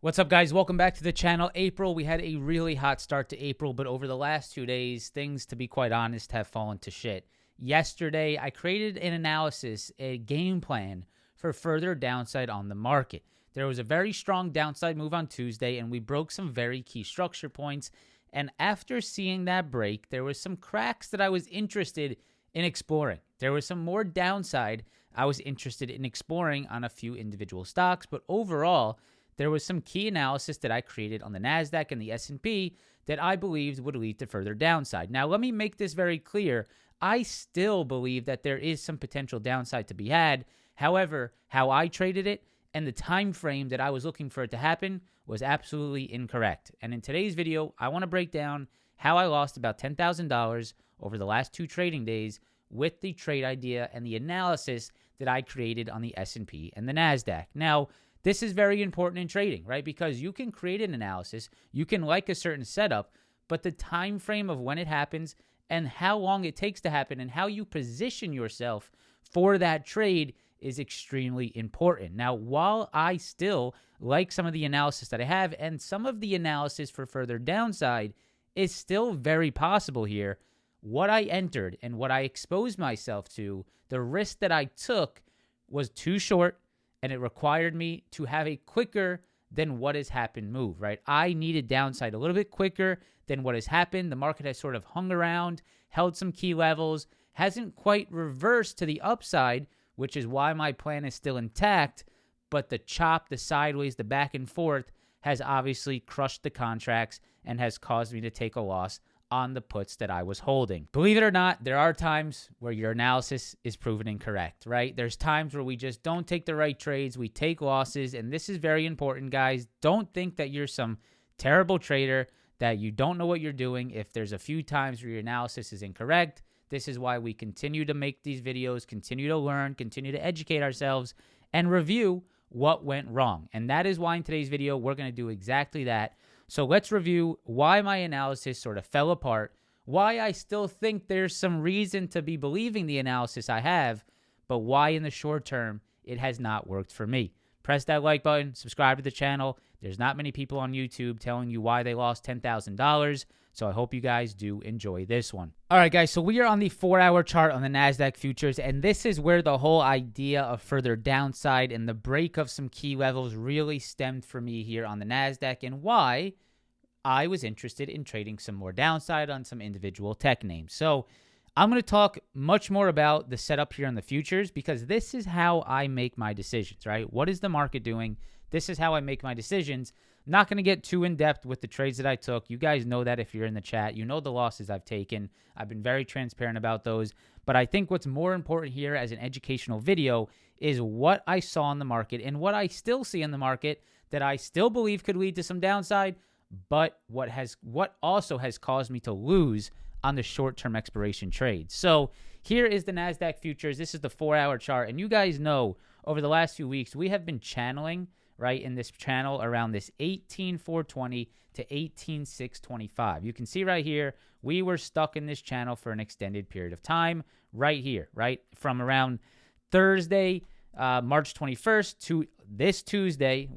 What's up, guys? Welcome back to the channel. April, we had a really hot start to April, but over the last 2 days, things, to be quite honest, have fallen to shit. Yesterday, I created an analysis, a game plan for further downside on the market. There was a very strong downside move on Tuesday, and we broke some very key structure points. And after seeing that break, there was some cracks that I was interested in exploring. There was some more downside I was interested in exploring on a few individual stocks, but overall, there was some key analysis that I created on the NASDAQ and the S&P that I believed would lead to further downside. Now, let me make this very clear. I still believe that there is some potential downside to be had. However, how I traded it and the time frame that I was looking for it to happen was absolutely incorrect. And in today's video, I want to break down how I lost about $10,000 over the last 2 trading days with the trade idea and the analysis that I created on the S&P and the NASDAQ. Now, this is very important in trading, right? Because you can create an analysis, you can like a certain setup, but the time frame of when it happens and how long it takes to happen and how you position yourself for that trade is extremely important. Now, while I still like some of the analysis that I have and some of the analysis for further downside is still very possible here, what I entered and what I exposed myself to, the risk that I took was too short, and it required me to have a quicker than what has happened move, right? I needed downside a little bit quicker than what has happened. The market has sort of hung around, held some key levels, hasn't quite reversed to the upside, which is why my plan is still intact. But the chop, the sideways, the back and forth has obviously crushed the contracts and has caused me to take a loss on the puts that I was holding. Believe it or not, there are times where your analysis is proven incorrect, right? There's times where we just don't take the right trades, we take losses, and this is very important, guys. Don't think that you're some terrible trader, that you don't know what you're doing. If there's a few times where your analysis is incorrect, this is why we continue to make these videos, continue to learn, continue to educate ourselves, and review what went wrong. And that is why in today's video, we're going to do exactly that. So let's review why my analysis sort of fell apart, why I still think there's some reason to be believing the analysis I have, but why in the short term it has not worked for me. Press that like button, subscribe to the channel. There's not many people on YouTube telling you why they lost $10,000, so I hope you guys do enjoy this one. All right, guys, so we are on the 4-hour chart on the NASDAQ futures, and this is where the whole idea of further downside and the break of some key levels really stemmed for me here on the NASDAQ, and why I was interested in trading some more downside on some individual tech names. So I'm going to talk much more about the setup here on the futures because this is how I make my decisions, right? What is the market doing? This is how I make my decisions. I'm not going to get too in-depth with the trades that I took. You guys know that if you're in the chat. You know the losses I've taken. I've been very transparent about those. But I think what's more important here as an educational video is what I saw in the market and what I still see in the market that I still believe could lead to some downside, but what also has caused me to lose on the short-term expiration trades. So here is the NASDAQ futures. This is the 4-hour chart. And you guys know over the last few weeks, we have been channeling, right, in this channel around this 18,420 to 18,625. You can see right here, we were stuck in this channel for an extended period of time right here, right? From around Thursday, March 21st to this Tuesday,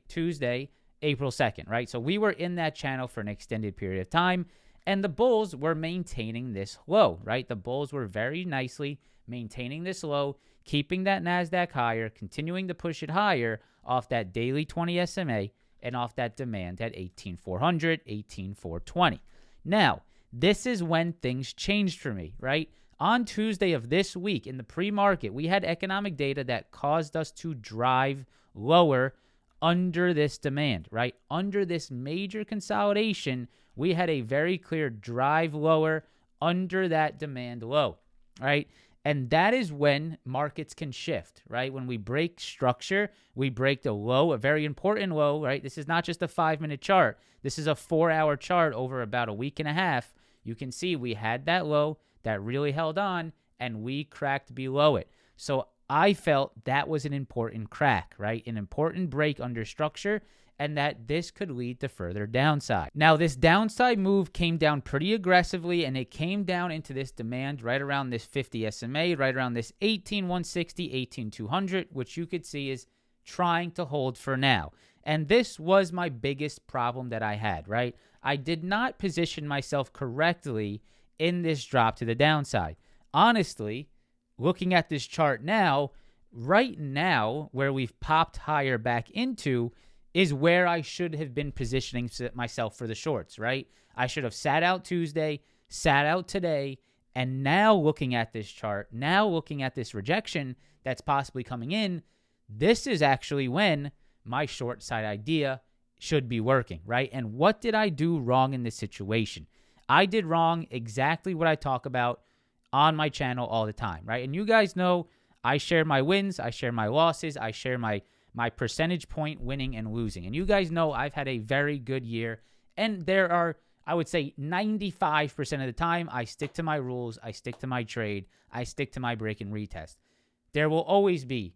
Tuesday, April 2nd, right? So we were in that channel for an extended period of time, and the bulls were maintaining this low, right? The bulls were very nicely maintaining this low, keeping that NASDAQ higher, continuing to push it higher off that daily 20 SMA and off that demand at 18,400, 18,420. Now, this is when things changed for me, right? On Tuesday of this week in the pre-market, we had economic data that caused us to drive lower under this demand, right? Under this major consolidation, we had a very clear drive lower under that demand low, right? And that is when markets can shift, right? When we break structure, we break the low, a very important low, right? This is not just a 5-minute chart. This is a 4-hour chart over about a week and a half. You can see we had that low that really held on, and we cracked below it. So I felt that was an important crack, right? An important break under structure, and that this could lead to further downside. Now, this downside move came down pretty aggressively, and it came down into this demand right around this 50 SMA, right around this 18,160, 18,200, which you could see is trying to hold for now. And this was my biggest problem that I had, right? I did not position myself correctly in this drop to the downside. Honestly, looking at this chart now, right now, where we've popped higher back into is where I should have been positioning myself for the shorts, right? I should have sat out Tuesday, sat out today, and now looking at this chart, now looking at this rejection that's possibly coming in, this is actually when my short side idea should be working, right? And what did I do wrong in this situation? I did wrong exactly what I talk about on my channel all the time, right? And you guys know I share my wins, I share my losses, I share my percentage point winning and losing. And you guys know I've had a very good year, and there are, I would say 95% of the time, I stick to my rules, I stick to my trade, I stick to my break and retest. There will always be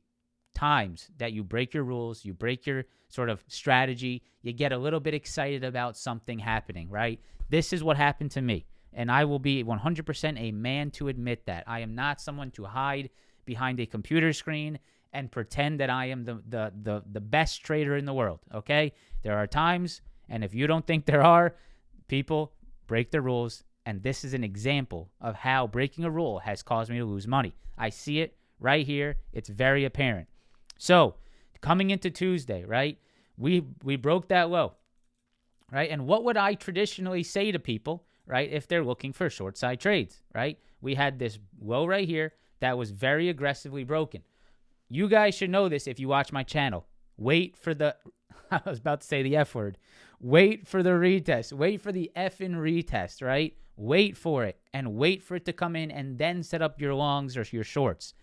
times that you break your rules, you break your sort of strategy, you get a little bit excited about something happening, right? This is what happened to me, and I will be 100% a man to admit that. I am not someone to hide behind a computer screen and pretend that I am the best trader in the world, okay? There are times, and if you don't think there are, people break the rules, and this is an example of how breaking a rule has caused me to lose money. I see it right here. It's very apparent. So coming into Tuesday, right, we broke that low, right? And what would I traditionally say to people, right, if they're looking for short side trades, right? We had this low right here that was very aggressively broken. You guys should know this if you watch my channel. Wait for the, I was about to say the F word. Wait for the retest. Wait for the effing retest, right? Wait for it and wait for it to come in and then set up your longs or your shorts.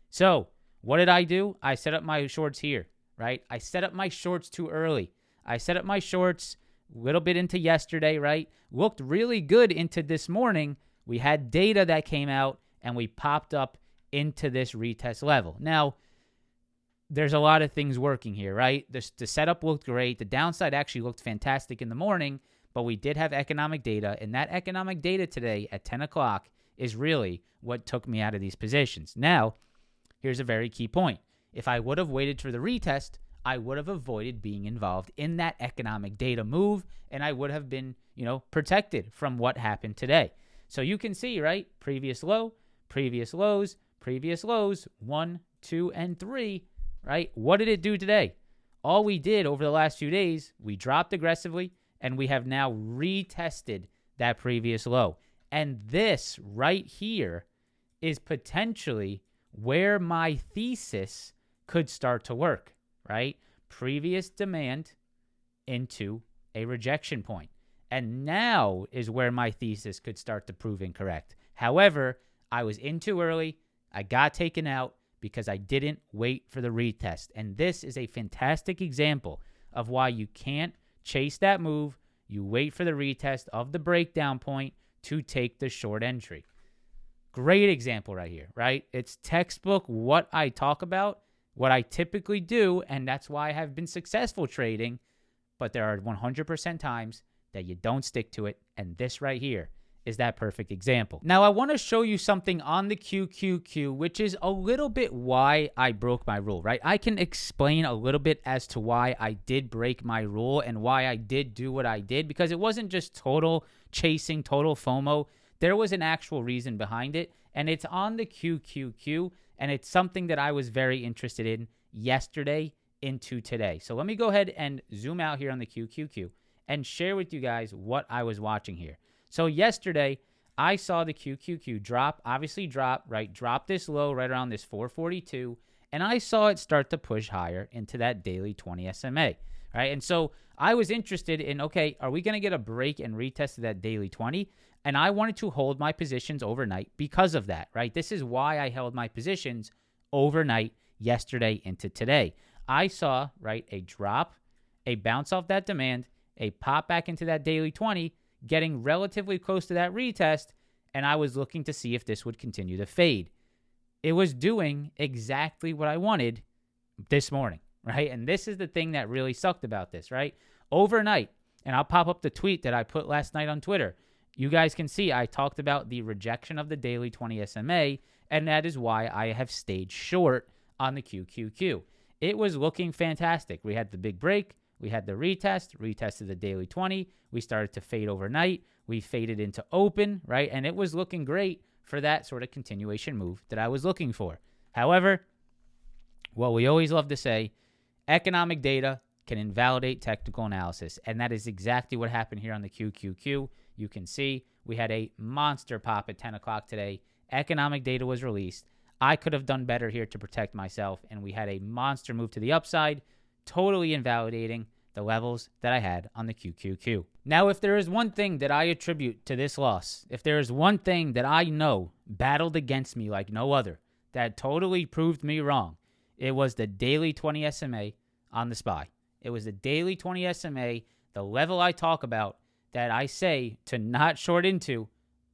So what did I do? I set up my shorts here, right? I set up my shorts too early. I set up my shorts a little bit into yesterday, right? Looked really good into this morning. We had data that came out and we popped up into this retest level. Now, there's a lot of things working here, right? The setup looked great. The downside actually looked fantastic in the morning, but we did have economic data, and that economic data today at 10 o'clock is really what took me out of these positions. Now, here's a very key point. If I would have waited for the retest, I would have avoided being involved in that economic data move, and I would have been, protected from what happened today. So you can see, right? Previous low, previous lows, 1, 2, and 3, right? What did it do today? All we did over the last few days, we dropped aggressively, and we have now retested that previous low. And this right here is potentially where my thesis could start to work, right? Previous demand into a rejection point. And now is where my thesis could start to prove incorrect. However, I was in too early. I got taken out because I didn't wait for the retest. And this is a fantastic example of why you can't chase that move. You wait for the retest of the breakdown point to take the short entry. Great example right here, right? It's textbook what I talk about, what I typically do, and that's why I have been successful trading. But there are 100% times that you don't stick to it, and this right here is that perfect example. Now, I want to show you something on the QQQ, which is a little bit why I broke my rule, right? I can explain a little bit as to why I did break my rule and why I did do what I did, because it wasn't just total chasing, total FOMO. There was an actual reason behind it, and it's on the QQQ, and it's something that I was very interested in yesterday into today. So let me go ahead and zoom out here on the QQQ and share with you guys what I was watching here. So yesterday, I saw the QQQ drop, obviously drop, right? Drop this low right around this 442, and I saw it start to push higher into that daily 20 SMA, right? And so I was interested in, okay, are we going to get a break and retest of that daily 20? And I wanted to hold my positions overnight because of that, right? This is why I held my positions overnight yesterday into today. I saw, right, a drop, a bounce off that demand, a pop back into that daily 20, getting relatively close to that retest, and I was looking to see if this would continue to fade. It was doing exactly what I wanted this morning, right? And this is the thing that really sucked about this, right? Overnight, and I'll pop up the tweet that I put last night on Twitter. You guys can see I talked about the rejection of the daily 20 SMA, and that is why I have stayed short on the QQQ. It was looking fantastic. We had the big break. We had the retested the daily 20. We started to fade overnight. We faded into open, right? And it was looking great for that sort of continuation move that I was looking for. However, what we always love to say, economic data can invalidate technical analysis. And that is exactly what happened here on the QQQ. You can see we had a monster pop at 10 o'clock today. Economic data was released. I could have done better here to protect myself, and we had a monster move to the upside, totally invalidating the levels that I had on the QQQ. Now, if there is one thing that I attribute to this loss, if there is one thing that I know battled against me like no other, that totally proved me wrong, it was the daily 20 SMA on the SPY. It was the daily 20 SMA, the level I talk about that I say to not short into.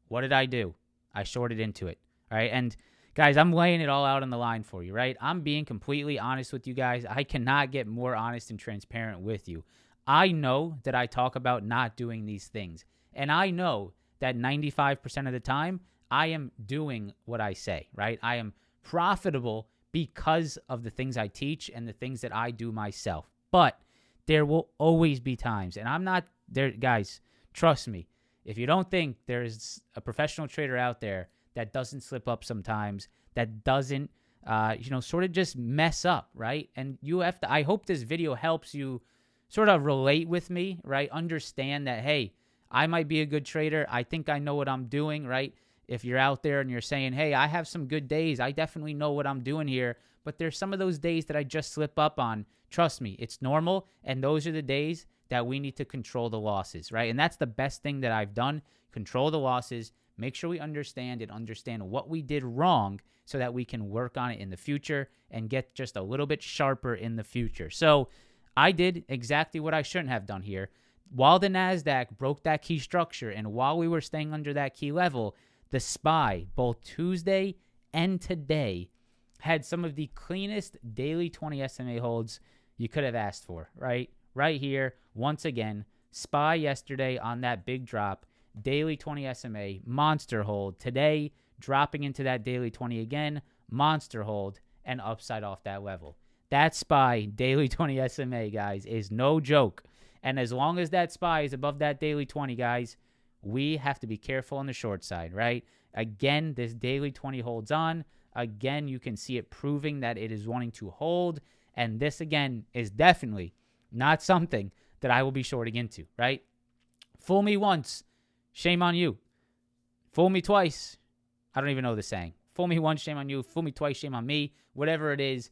What did I do? I shorted into it. All right. And guys, I'm laying it all out on the line for you, right? I'm being completely honest with you guys. I cannot get more honest and transparent with you. I know that I talk about not doing these things. And I know that 95% of the time, I am doing what I say, right? I am profitable because of the things I teach and the things that I do myself. But there will always be times, and I'm not there, guys, trust me. If you don't think there's a professional trader out there that doesn't slip up sometimes, that doesn't, sort of just mess up, right? And you have to, I hope this video helps you sort of relate with me, right? Understand that, hey, I might be a good trader. I think I know what I'm doing, right? If you're out there and you're saying, hey, I have some good days. I definitely know what I'm doing here. But there's some of those days that I just slip up on. Trust me, it's normal. And those are the days that we need to control the losses, right? And that's the best thing that I've done. Control the losses. Make sure we understand what we did wrong so that we can work on it in the future and get just a little bit sharper in the future. So I did exactly what I shouldn't have done here. While the NASDAQ broke that key structure and while we were staying under that key level, the SPY, both Tuesday and today, had some of the cleanest daily 20 SMA holds you could have asked for, right? Right here, once again, SPY yesterday on that big drop, daily 20 SMA, monster hold. Today, dropping into that daily 20 again, monster hold, and upside off that level. That SPY, daily 20 SMA, guys, is no joke. And as long as that SPY is above that daily 20, guys, we have to be careful on the short side, right? Again, this daily 20 holds on. Again, you can see it proving that it is wanting to hold. And this, again, is definitely not something that I will be shorting into, right? Fool me once, shame on you. Fool me twice. I don't even know the saying. Fool me once, shame on you. Fool me twice, shame on me. Whatever it is.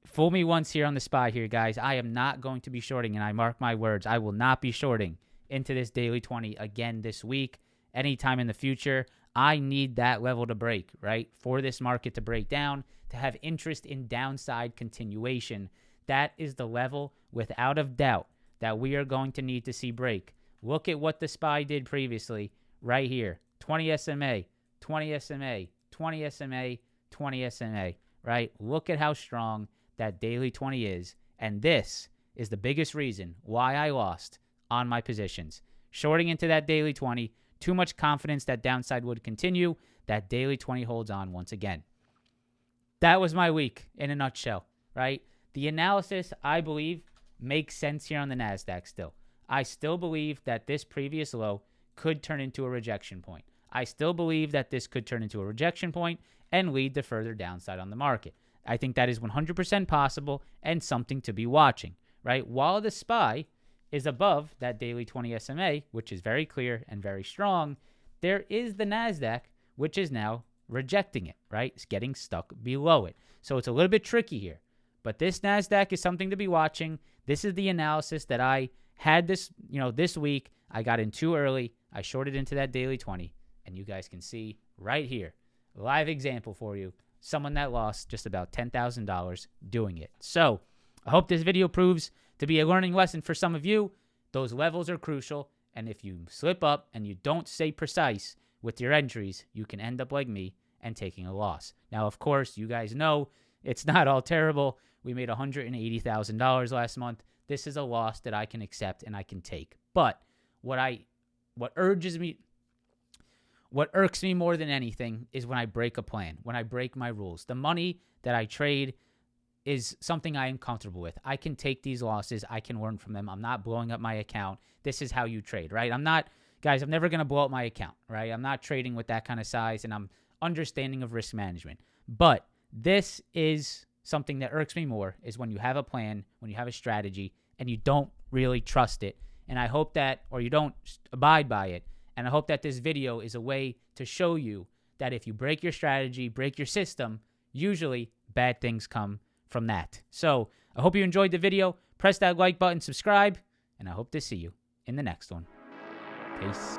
Fool me once here on the SPY here, guys. I am not going to be shorting, and I mark my words. I will not be shorting into this daily 20 again this week, anytime in the future. I need that level to break, right? For this market to break down, to have interest in downside continuation. That is the level, without a doubt, that we are going to need to see break. Look at what the SPY did previously, right here. 20 SMA, 20 SMA, 20 SMA, 20 SMA, right? Look at how strong that daily 20 is. And this is the biggest reason why I lost on my positions. Shorting into that daily 20, too much confidence that downside would continue. That daily 20 holds on once again. That was my week in a nutshell, right? The analysis, I believe, makes sense here on the NASDAQ still. I still believe that this previous low could turn into a rejection point. I still believe that this could turn into a rejection point and lead to further downside on the market. I think that is 100% possible and something to be watching, right? While the SPY is above that daily 20 SMA, which is very clear and very strong, there is the NASDAQ, which is now rejecting it, right? It's getting stuck below it. So it's a little bit tricky here. But this NASDAQ is something to be watching. This is the analysis that I had this week. I got in too early. I shorted into that daily 20. And you guys can see right here, live example for you, someone that lost just about $10,000 doing it. So I hope this video proves to be a learning lesson for some of you. Those levels are crucial. And if you slip up and you don't stay precise with your entries, you can end up like me and taking a loss. Now, of course, you guys know it's not all terrible. We made $180,000 last month. This is a loss that I can accept and I can take. But what irks me more than anything is when I break a plan, when I break my rules. The money that I trade is something I am comfortable with. I can take these losses. I can learn from them. I'm not blowing up my account. This is how you trade, right? I'm never going to blow up my account, right? I'm not trading with that kind of size, and I'm understanding of risk management. But this is something that irks me more, is when you have a plan, when you have a strategy, and you don't really trust it. And I hope that, or you don't abide by it. And I hope that this video is a way to show you that if you break your strategy, break your system, usually bad things come from that. So I hope you enjoyed the video. Press that like button, subscribe, and I hope to see you in the next one. Peace.